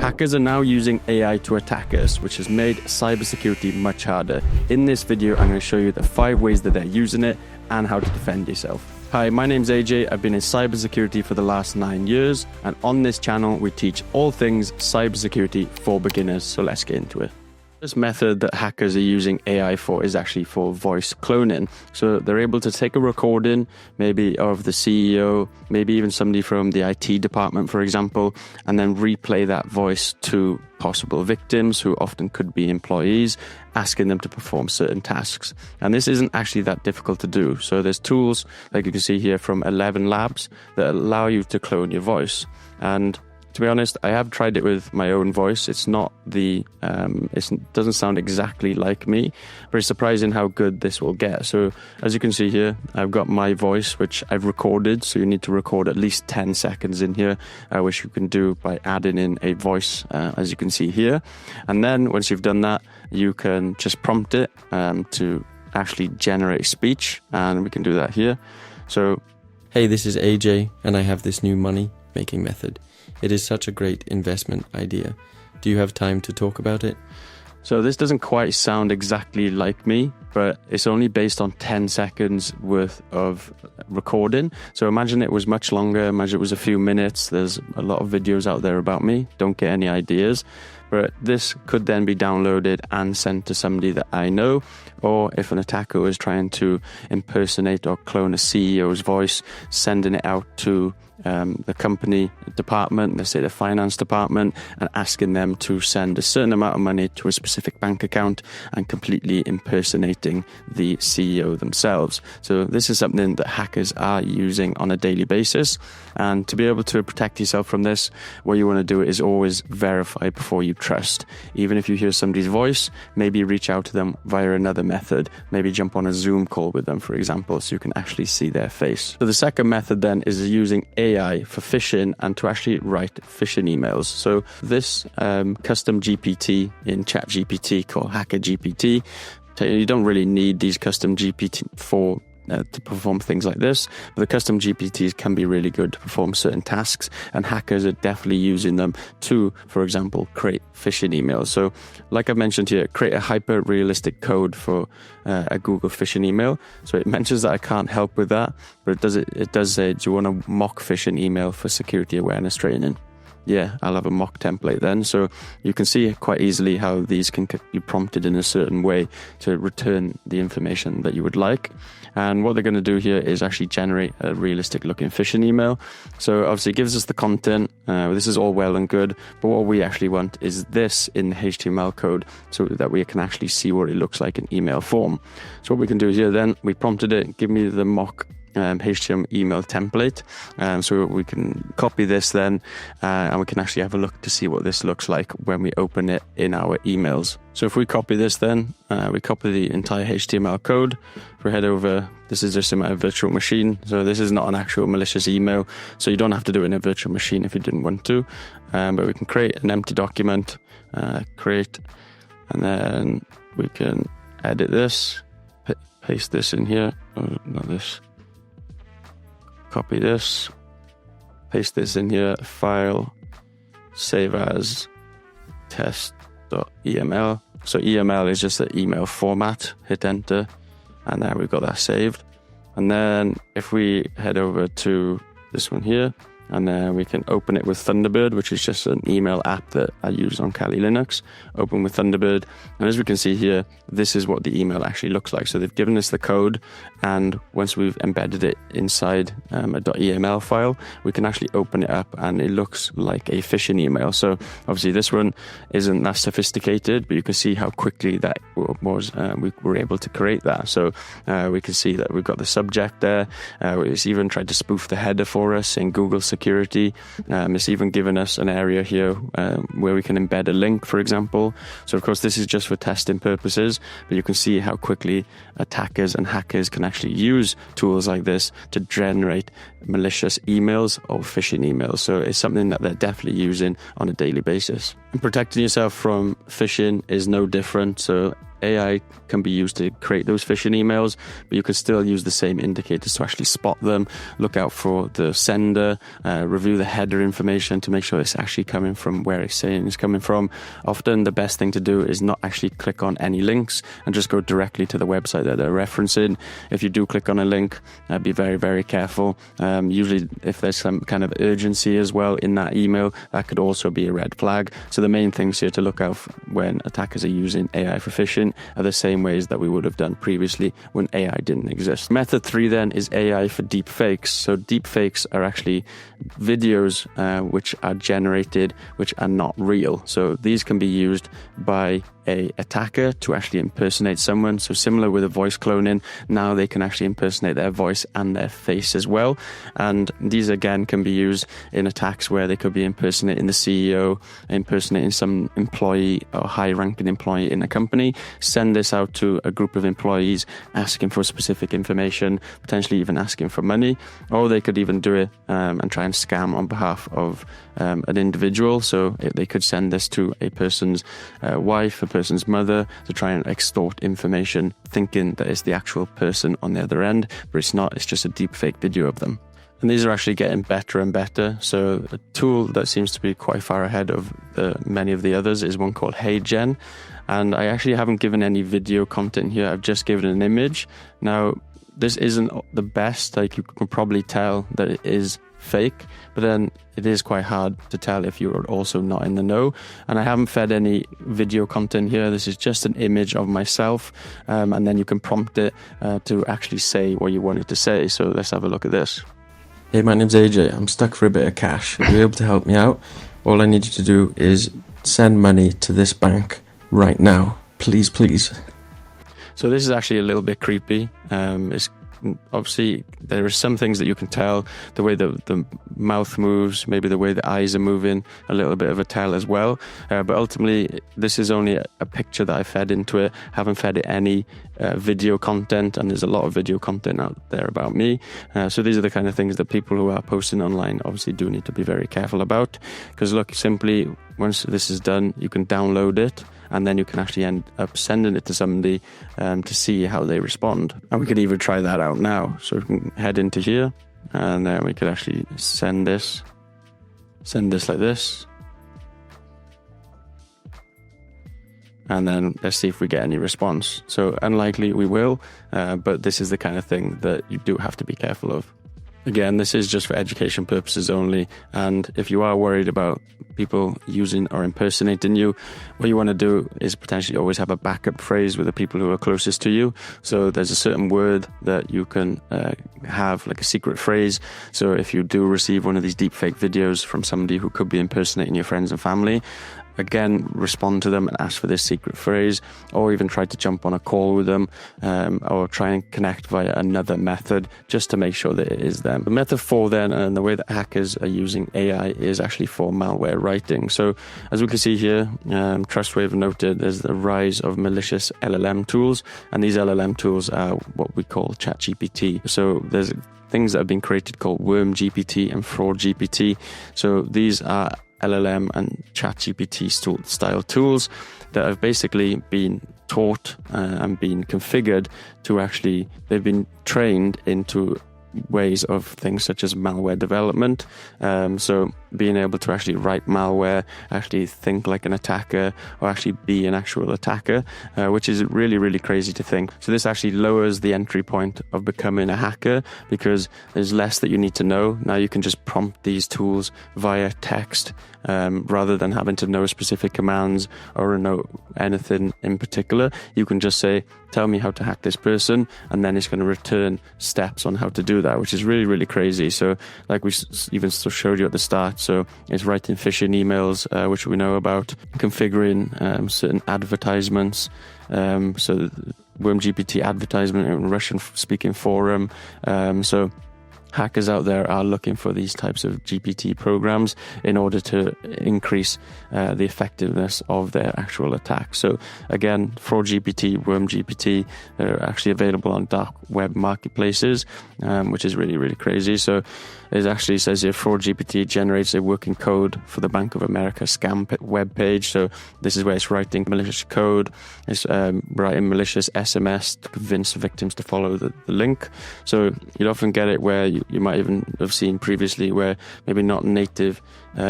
Hackers are now using AI to attack us, which has made cybersecurity much harder. In this video, I'm going to show you the 5 ways that they're using it and how to defend yourself. Hi, my name's AJ. I've been in cybersecurity for the last 9 years, and on this channel, we teach all things cybersecurity for beginners. So let's get into it. This method that hackers are using AI for is actually for voice cloning. So they're able to take a recording, maybe of the CEO, maybe even somebody from the IT department, for example, and then replay that voice to possible victims, who often could be employees, asking them to perform certain tasks. And this isn't actually that difficult to do. So there's tools, like you can see here, from 11 labs that allow you to clone your voice. And to be honest, I have tried it with my own voice. It's not it doesn't sound exactly like me, but it's surprising how good this will get. So as you can see here, I've got my voice, which I've recorded. So you need to record at least 10 seconds in here, which you can do by adding in a voice, as you can see here. And then once you've done that, you can just prompt it to actually generate speech. And we can do that here. So, hey, this is AJ, and I have this new money making method. It is such a great investment idea. Do you have time to talk about it? So this doesn't quite sound exactly like me, but it's only based on 10 seconds worth of recording. So imagine it was much longer, imagine it was a few minutes. There's a lot of videos out there about me. Don't get any ideas. But this could then be downloaded and sent to somebody that I know, or if an attacker is trying to impersonate or clone a CEO's voice, sending it out to the company department, let's say the finance department, and asking them to send a certain amount of money to a specific bank account and completely impersonating the CEO themselves. So this is something that hackers are using on a daily basis. And to be able to protect yourself from this, what you want to do is always verify before you trust. Even if you hear somebody's voice, maybe reach out to them via another method. Maybe jump on a Zoom call with them, for example, so you can actually see their face. So the second method then is using AI for phishing and to actually write phishing emails. So this custom GPT in ChatGPT called Hacker GPT, you don't really need these custom GPT to perform things like this, but the custom GPTs can be really good to perform certain tasks, and hackers are definitely using them to, for example, create phishing emails. So like I mentioned here, create a hyper-realistic code for a Google phishing email. So it mentions that I can't help with that, but it does say, do you want a mock phishing email for security awareness training? Yeah, I'll have a mock template then. So you can see quite easily how these can be prompted in a certain way to return the information that you would like. And what they're going to do here is actually generate a realistic looking phishing email. So obviously it gives us the content. This is all well and good, but what we actually want is this in the HTML code so that we can actually see what it looks like in email form. So what we can do here then, we prompted it, give me the mock HTML email template, so we can copy this then, and we can actually have a look to see what this looks like when we open it in our emails. So if we copy this then, we copy the entire HTML code. If we head over, this is just in my virtual machine, so this is not an actual malicious email, so you don't have to do it in a virtual machine if you didn't want to, but we can create an empty document, create, and then we can edit this, paste this in here, not this. Copy this, paste this in here, file, save as test.eml. So EML is just the email format, hit enter, and now we've got that saved. And then if we head over to this one here, and then we can open it with Thunderbird, which is just an email app that I use on Kali Linux. Open with Thunderbird. And as we can see here, this is what the email actually looks like. So they've given us the code, and once we've embedded it inside a .eml file, we can actually open it up and it looks like a phishing email. So obviously this one isn't that sophisticated, but you can see how quickly that was, we were able to create that. So we can see that we've got the subject there. It's even tried to spoof the header for us in Google Security. It's even given us an area here where we can embed a link, for example. So of course this is just for testing purposes, but you can see how quickly attackers and hackers can actually use tools like this to generate malicious emails or phishing emails. So it's something that they're definitely using on a daily basis. And protecting yourself from phishing is no different. So AI can be used to create those phishing emails, but you can still use the same indicators to actually spot them, look out for the sender, review the header information to make sure it's actually coming from where it's saying it's coming from. Often the best thing to do is not actually click on any links and just go directly to the website that they're referencing. If you do click on a link, be very, very careful. Usually if there's some kind of urgency as well in that email, that could also be a red flag. So the main things here to look out when attackers are using AI for phishing are the same ways that we would have done previously when AI didn't exist. Method 3 then is AI for deepfakes. So deepfakes are actually videos which are generated which are not real. So these can be used by a attacker to actually impersonate someone. So similar with a voice cloning, now they can actually impersonate their voice and their face as well. And these again can be used in attacks where they could be impersonating the CEO, impersonating some employee or high-ranking employee in a company, send this out to a group of employees asking for specific information, potentially even asking for money, or they could even do it and try and scam on behalf of an individual. So they could send this to a person's wife, a person's mother, to try and extort information, thinking that it's the actual person on the other end, but it's not, it's just a deepfake video of them. And these are actually getting better and better. So a tool that seems to be quite far ahead of many of the others is one called HeyGen. And I actually haven't given any video content here. I've just given an image. Now, this isn't the best. Like, you can probably tell that it is fake, but then it is quite hard to tell if you're also not in the know. And I haven't fed any video content here. This is just an image of myself, and then you can prompt it to actually say what you want it to say. So let's have a look at this. Hey, my name's AJ. I'm stuck for a bit of cash. Are you able to help me out? All I need you to do is send money to this bank right now. Please, please. So this is actually a little bit creepy. It's obviously there are some things that you can tell, the way the mouth moves, maybe the way the eyes are moving, a little bit of a tell as well. But ultimately, this is only a picture that I fed into it. Haven't fed it any video content, and there's a lot of video content out there about me. So these are the kind of things that people who are posting online obviously do need to be very careful about. Because look, simply once this is done, you can download it, and then you can actually end up sending it to somebody to see how they respond. And we could even try that out now. So we can head into here, and then we could actually send this like this. And then let's see if we get any response. So unlikely we will, but this is the kind of thing that you do have to be careful of. Again, this is just for education purposes only, and if you are worried about people using or impersonating you, what you want to do is potentially always have a backup phrase with the people who are closest to you. So there's a certain word that you can have, like a secret phrase. So if you do receive one of these deepfake videos from somebody who could be impersonating your friends and family, again, respond to them and ask for this secret phrase, or even try to jump on a call with them, or try and connect via another method just to make sure that it is them. The method 4 then, and the way that hackers are using AI, is actually for malware writing. So as we can see here, Trustwave noted there's the rise of malicious LLM tools, and these LLM tools are what we call ChatGPT. So there's things that have been created called Worm GPT and Fraud GPT. So these are LLM and ChatGPT style tools that have basically been taught and been configured to actually, they've been trained into ways of things such as malware development. So being able to actually write malware, actually think like an attacker, or actually be an actual attacker, which is really, really crazy to think. So this actually lowers the entry point of becoming a hacker, because there's less that you need to know. Now you can just prompt these tools via text, rather than having to know specific commands or know anything in particular. You can just say, tell me how to hack this person, and then it's going to return steps on how to do that, which is really, really crazy. So like we even showed you at the start, so it's writing phishing emails, which we know about, configuring certain advertisements, so Worm GPT advertisement in a Russian speaking forum, so hackers out there are looking for these types of GPT programs in order to increase the effectiveness of their actual attack. So again, Fraud GPT, Worm GPT, they're actually available on dark web marketplaces, which is really, really crazy. So it actually says here, Fraud GPT generates a working code for the Bank of America scam web page. So this is where it's writing malicious code, it's writing malicious SMS to convince victims to follow the link. So you'd often get it where you might even have seen previously where maybe not native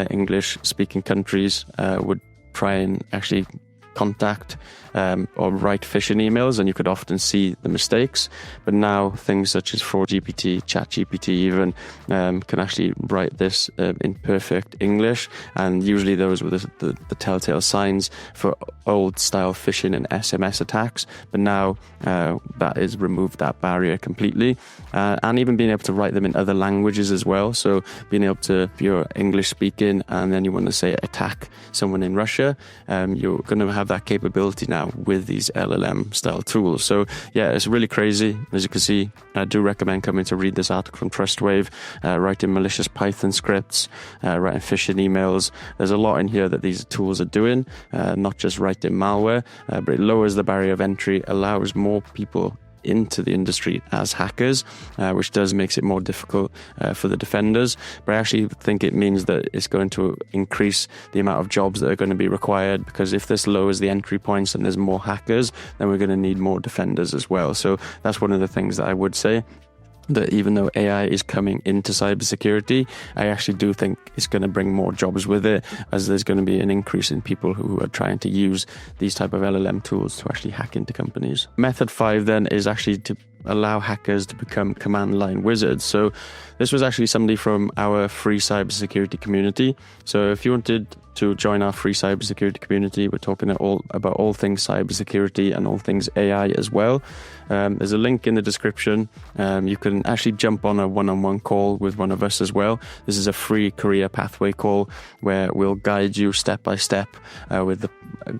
English speaking countries would try and actually contact or write phishing emails, and you could often see the mistakes. But now things such as Fraud GPT, Chat GPT even can actually write this in perfect English, and usually those were the telltale signs for old style phishing and SMS attacks. But now that is removed, that barrier completely, and even being able to write them in other languages as well. So being able to, if you're English speaking and then you want to say attack someone in Russia, you're going to have that capability now with these LLM style tools. So yeah, it's really crazy. As you can see, I do recommend coming to read this article from Trustwave, writing malicious Python scripts, writing phishing emails. There's a lot in here that these tools are doing, not just writing malware, but it lowers the barrier of entry, allows more people into the industry as hackers, which makes it more difficult for the defenders. But I actually think it means that it's going to increase the amount of jobs that are going to be required, because if this lowers the entry points and there's more hackers, then we're going to need more defenders as well. So that's one of the things that I would say, that even though AI is coming into cybersecurity, I actually do think it's going to bring more jobs with it, as there's going to be an increase in people who are trying to use these type of LLM tools to actually hack into companies. Method 5 then is actually to allow hackers to become command line wizards. So this was actually somebody from our free cybersecurity community. So if you wanted to join our free cybersecurity community, we're talking about all things cybersecurity and all things AI as well. There's a link in the description. You can actually jump on a one-on-one call with one of us as well. This is a free career pathway call where we'll guide you step by step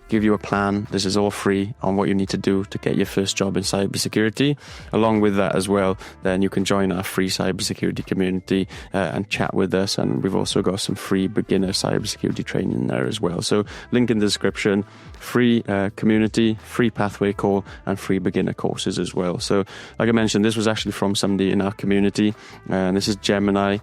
give you a plan. This is all free on what you need to do to get your first job in cybersecurity. Along with that as well, then you can join our free cybersecurity community and chat with us. And we've also got some free beginner cybersecurity training there as well. So link in the description, free community, free pathway call, and free beginner courses as well. So like I mentioned, this was actually from somebody in our community, and this is Gemini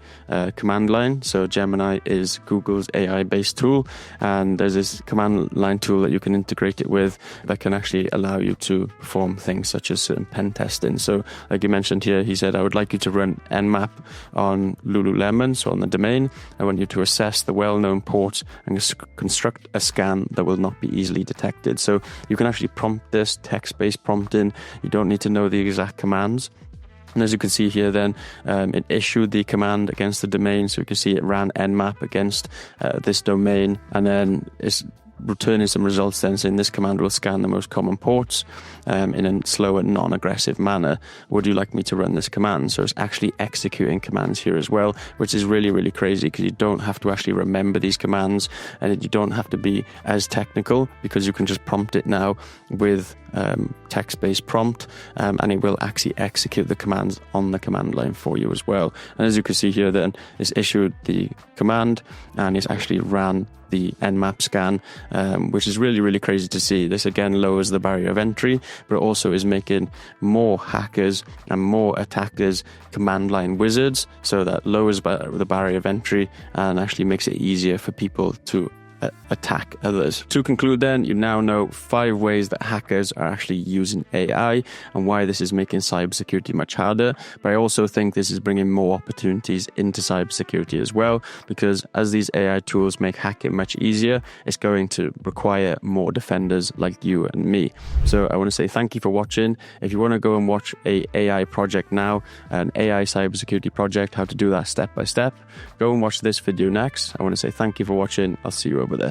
command line. So Gemini is Google's AI-based tool, and there's this command line tool that you can integrate it with that can actually allow you to perform things such as certain pen testing. So like you mentioned here, he said, I would like you to run Nmap on Lululemon, so on the domain. I want you to assess the well-known port and construct a scan that will not be easily detected. So you can actually prompt this, text-based prompting. You don't need to know the exact commands. And as you can see here then, it issued the command against the domain. So you can see it ran Nmap against this domain, and then it's returning some results then saying this command will scan the most common ports in a slow and non-aggressive manner. Would you like me to run this command? So it's actually executing commands here as well, which is really, really crazy, because you don't have to actually remember these commands, and you don't have to be as technical, because you can just prompt it now with text-based prompt, and it will actually execute the commands on the command line for you as well. And as you can see here then, it's issued the command and it's actually ran the Nmap scan, which is really, really crazy to see. This again lowers the barrier of entry, but also is making more hackers and more attackers command line wizards. So that lowers the barrier of entry and actually makes it easier for people to attack others. To conclude then, you now know 5 ways that hackers are actually using AI and why this is making cybersecurity much harder. But I also think this is bringing more opportunities into cybersecurity as well, because as these AI tools make hacking much easier, it's going to require more defenders like you and me. So I want to say thank you for watching. If you want to go and watch an AI project now, an AI cybersecurity project, how to do that step by step, go and watch this video next. I want to say thank you for watching. I'll see you over there.